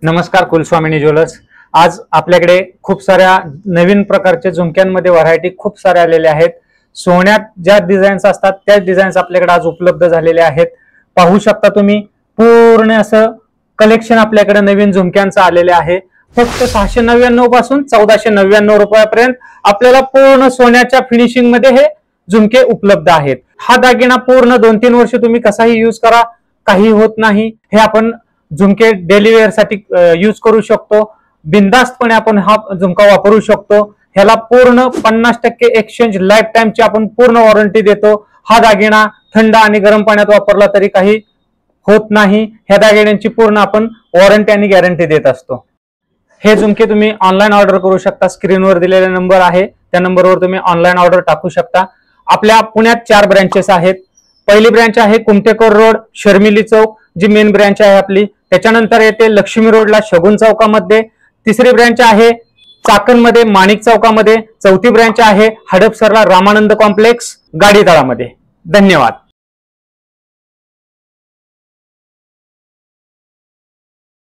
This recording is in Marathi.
नमस्कार कुलस्वामिनी ज्वेलर्स। आज आपल्याकडे खूप साऱ्या नवीन प्रकारचे झुमक्यांमध्ये व्हरायटी खूप सारे आलेले आहेत। सोन्यात ज्या डिझाईन्स असतात त्याच डिझाईन्स आपल्याकडे आज उपलब्ध झालेले आहेत। पाहू शकता तुम्ही पूर्ण असं कलेक्शन आपल्याकडे नवीन झुमक्यांचं आलेले आहे। फक्त 699 पासून 1499 रुपयापर्यंत आपल्याला पूर्ण सोन्याच्या फिनिशिंग मध्ये हे झुमके उपलब्ध आहेत। हा दागिना पूर्ण 2-3 वर्ष तुम्ही कसाही यूज करा, काही होत नाही। हे आपण झुमके डेली वेअर साठी यूज करू शकतो। बिनधास्तपणे आपण हा झुमका वापरू शकतो। ह्याला पूर्ण 50% एक्सचेंज लाईफ टाइमची आपण पूर्ण वॉरंटी देतो। हा दागिना थंड आणि गरम पाण्यात वापरला तरी काही होत नाही। ह्या दागिन्यांची पूर्ण आपण वॉरंटी आणि गॅरंटी देत असतो। हे झुमके तुम्ही ऑनलाईन ऑर्डर करू शकता। स्क्रीनवर दिलेला नंबर आहे त्या नंबरवर तुम्ही ऑनलाईन ऑर्डर टाकू शकता। आपल्या पुण्यात 4 ब्रँचेस आहेत। पहिली ब्रँच आहे कुमटेकर रोड शर्मिली चौक, जी मेन ब्रँच आहे आपली। त्याच्यानंतर येते लक्ष्मी रोडला शगुन चौकामध्ये। तिसरी ब्रँच आहे चाकणमध्ये माणिक चौकामध्ये। चौथी ब्रँच आहे हडपसरला रामानंद कॉम्प्लेक्स गाडी तळामध्ये। धन्यवाद।